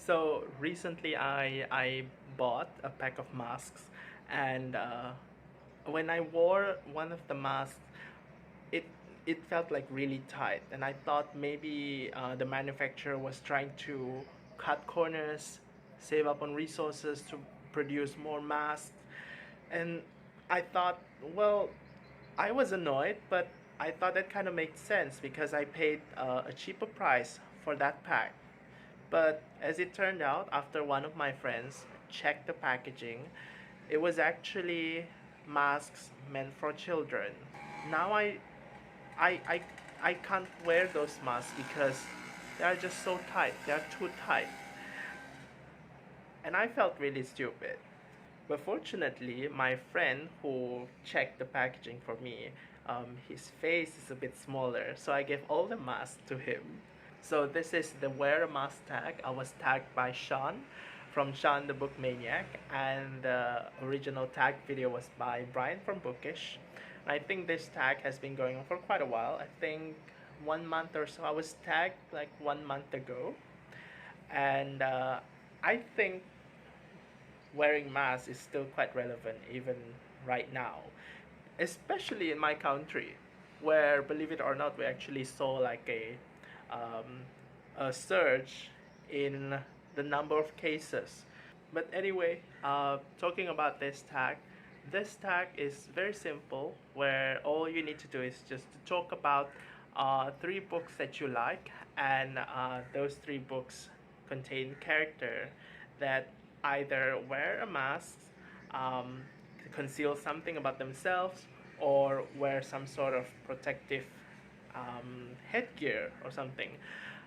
So recently I bought a pack of masks, and when I wore one of the masks, it it felt like really tight, and I thought maybe the manufacturer was trying to cut corners, save up on resources to produce more masks, and I thought, well, I was annoyed, but I thought that kind of made sense because I paid a cheaper price for that pack. But as it turned out, after one of my friends checked the packaging, it was actually masks meant for children. Now I, I, I can't wear those masks because they are just so tight. They are too tight. And I felt really stupid. But fortunately, my friend who checked the packaging for me, his face is a bit smaller, so I gave all the masks to him. So this is the wear a mask tag. I was tagged by Shawn from Shawn the Book Maniac, and the original tag video was by Brian from Bookish. And I think this tag has been going on for quite a while. I think 1 month or so. I was tagged like 1 month ago, and I think wearing masks is still quite relevant even right now, especially in my country, where, believe it or not, we actually saw like um, a surge in the number of cases. But anyway, talking about this tag is very simple, where all you need to do is just to talk about three books that you like, and those three books contain character that either wear a mask, um, conceal something about themselves, or wear some sort of protective headgear or something.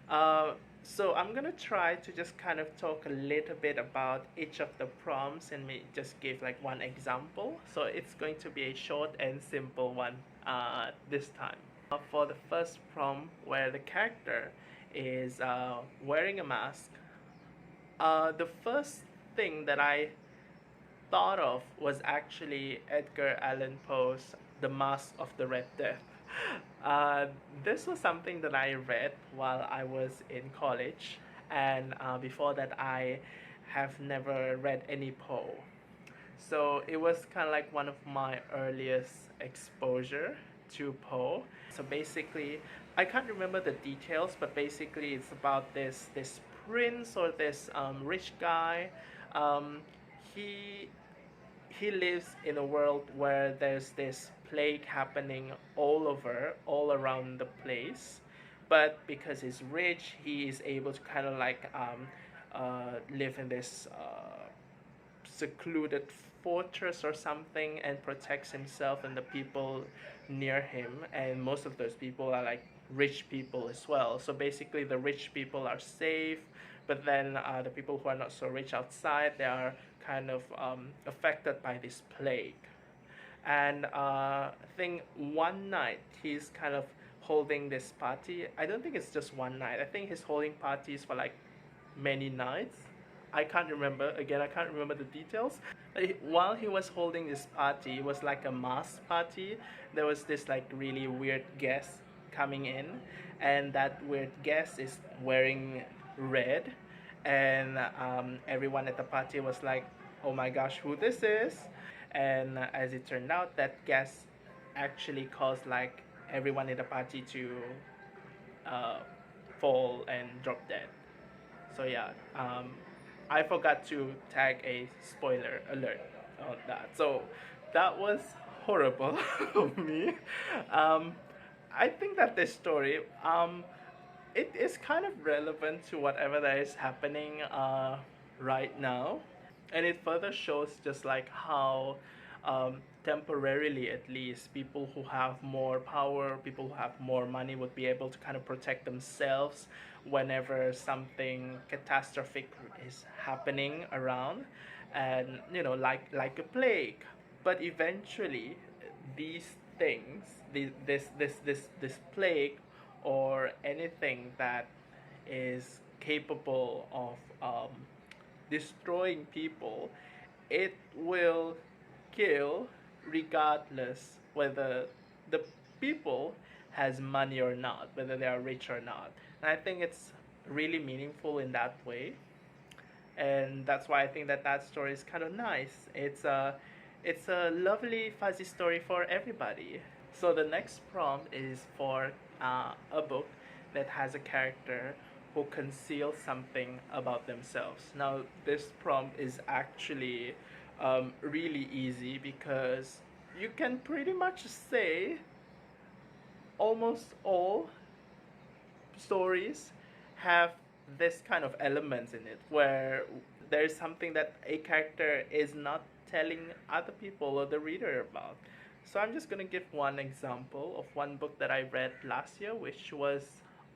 Uh, so I'm gonna try to just kind of talk a little bit about each of the prompts and just give like one example. So it's going to be a short and simple one this time. For the first prompt, where the character is wearing a mask, the first thing that I thought of was actually Edgar Allan Poe's The Mask of the Red Death. Uh, this was something that I read while I was in college, and before that, I have never read any Poe. So it was kind of like one of my earliest exposure to Poe. So basically, I can't remember the details, but basically, it's about this prince or this rich guy. Um, he he lives in a world where there's this plague happening all around the place. But because he's rich, he is able to kind of like live in this secluded fortress or something, and protects himself and the people near him. And most of those people are like rich people as well. So basically, the rich people are safe, but then the people who are not so rich outside, they are kind of affected by this plague. And I think one night he's kind of holding this party. I don't think it's just one night. I think he's holding parties for like many nights. I can't remember. Again, I can't remember the details. While he was holding this party, it was like a mass party. There was this like really weird guest coming in, and that weird guest is wearing red, and everyone at the party was like, "Oh my gosh, who this is?" And as it turned out, that guest actually caused like everyone in the party to uh, fall and drop dead. So yeah, I forgot to tag a spoiler alert on that. So that was horrible of me. Um, I think that this story, it is kind of relevant to whatever that is happening right now, and it further shows just like how temporarily, at least, people who have more power, people who have more money, would be able to kind of protect themselves whenever something catastrophic is happening around, and like a plague. But eventually, these things, this plague, or anything that is capable of destroying people, it will kill regardless whether the people has money or not, whether they are rich or not. And I think it's really meaningful in that way. and that's why I think that that story is kind of nice. It's a lovely fuzzy story for everybody. So the next prompt is for a book that has a character who conceals something about themselves. Now this prompt is actually really easy because you can pretty much say almost all stories have this kind of elements in it where there is something that a character is not telling other people or the reader about. So I'm just going to give one example of one book that I read last year, which was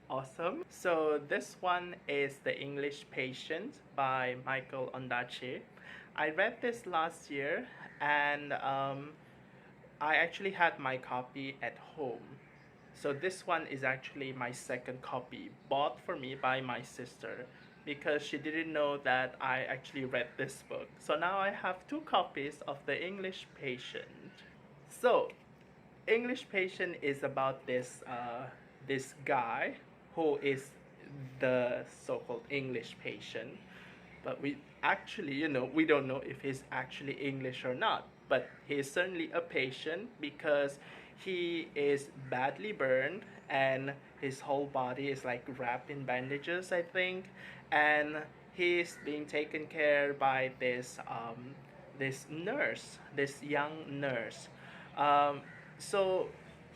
awesome. So this one is The English Patient by Michael Ondaatje. I read this last year, and I actually had my copy at home. So this one is actually my second copy, bought for me by my sister because she didn't know that I actually read this book. So now I have two copies of The English Patient. So, English Patient is about this guy who is the so-called English patient, but we actually, we don't know if he's actually English or not. But he is certainly a patient because he is badly burned and his whole body is like wrapped in bandages, I think, and he's being taken care by this nurse, this young nurse. Um, so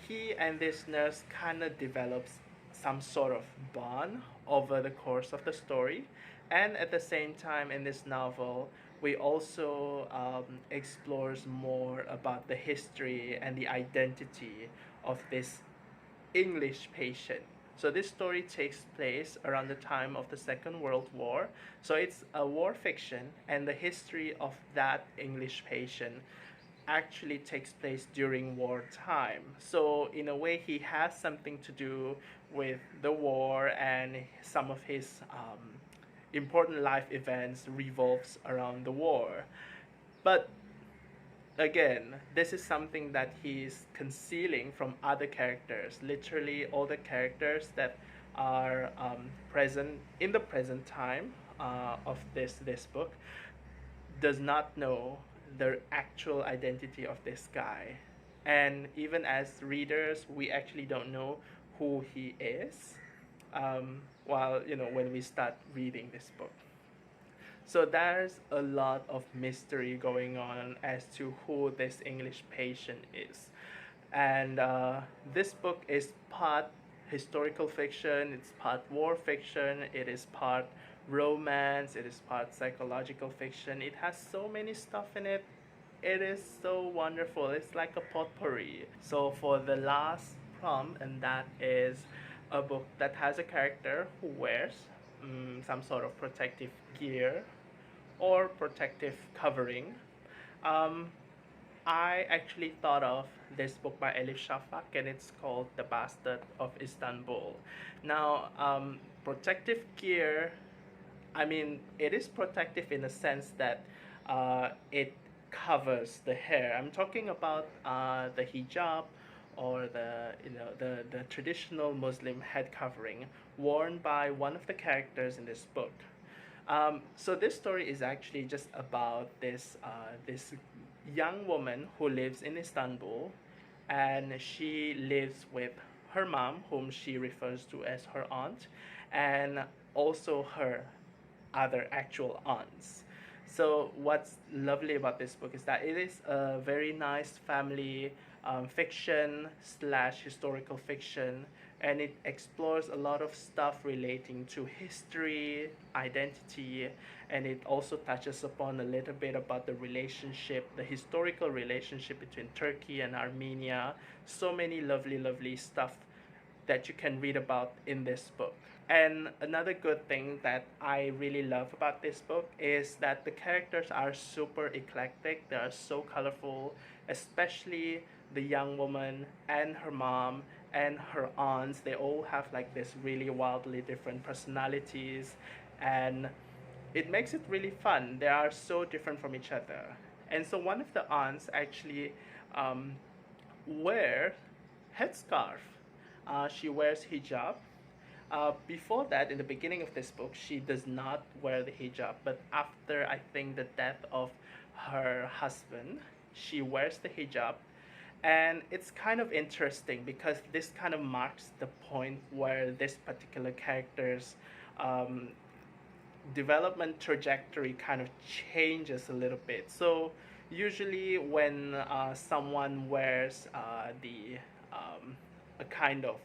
he and this nurse kind of develops some sort of bond over the course of the story, and at the same time in this novel we also explores more about the history and the identity of this English patient. So this story takes place around the time of the Second World War. So it's a war fiction, and the history of that English patient actually takes place during wartime. So in a way, he has something to do with the war, and some of his important life events revolves around the war. But again, this is something that he's concealing from other characters. Literally, all the characters that are present in the present time of this book does not know the actual identity of this guy. And even as readers, we actually don't know who he is while, when we start reading this book. So there's a lot of mystery going on as to who this English patient is. And this book is part historical fiction, it's part war fiction, it is part romance, it is part psychological fiction. It has so many stuff in it. It is so wonderful. It's like a potpourri. So for the last prompt, and that is a book that has a character who wears some sort of protective gear or protective covering. I actually thought of this book by Elif Shafak, and it's called The Bastard of Istanbul. Now, protective gear, I mean, it is protective in the sense that it covers the hair. I'm talking about the hijab, or the traditional Muslim head covering worn by one of the characters in this book. So this story is actually just about this young woman who lives in Istanbul, and she lives with her mom, whom she refers to as her aunt, and also her other actual aunts. So what's lovely about this book is that it is a very nice family fiction slash historical fiction, and it explores a lot of stuff relating to history, identity, and it also touches upon a little bit about the relationship, the historical relationship between Turkey and Armenia. So many lovely, lovely stuff that you can read about in this book. And another good thing that I really love about this book is that the characters are super eclectic. They are so colorful, especially the young woman and her mom and her aunts. They all have like this really wildly different personalities, and it makes it really fun. They are so different from each other. And so one of the aunts actually wear headscarf. She wears hijab. Before that, in the beginning of this book, she does not wear the hijab, but after I think the death of her husband, she wears the hijab. And it's kind of interesting because this kind of marks the point where this particular character's um, development trajectory kind of changes a little bit. So usually when someone wears the a kind of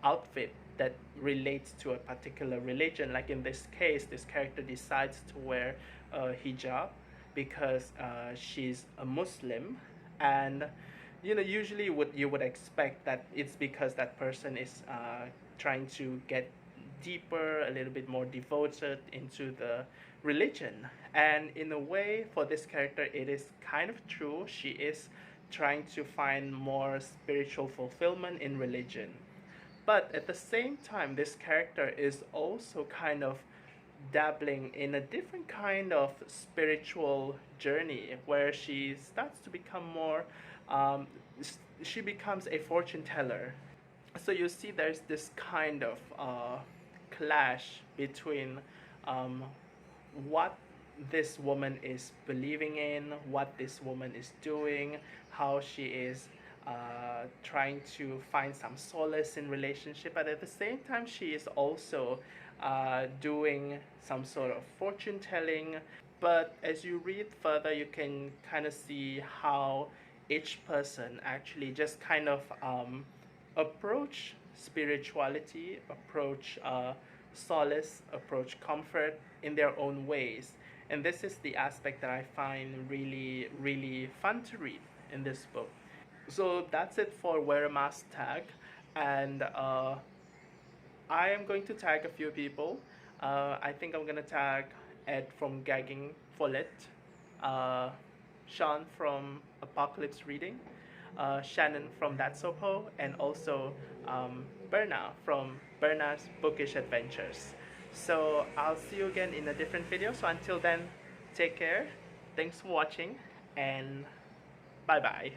outfit that relates to a particular religion, like in this case, this character decides to wear a hijab because she's a Muslim, and usually what you would expect that it's because that person is trying to get deeper, a little bit more devoted into the religion. And in a way, for this character, it is kind of true. She is trying to find more spiritual fulfillment in religion. But at the same time, this character is also kind of dabbling in a different kind of spiritual journey where she starts to become more, um, she becomes a fortune teller. So you see there's this kind of clash between um, what this woman is believing in, what this woman is doing, how she is trying to find some solace in relationship, but at the same time she is also doing some sort of fortune telling. But as you read further, you can kind of see how each person actually just kind of approach spirituality, approach solace, approach comfort in their own ways. And this is the aspect that I find really, really fun to read in this book. So that's it for Wear a Mask tag. And I am going to tag a few people. I think I'm going to tag Ed from Gagging Follett, Shawn from Apocalypse Reading, Shannon from That's So Poe, and also Berna from Berna's Bookish Adventures. So I'll see you again in a different video. So until then, take care. Thanks for watching, and bye bye.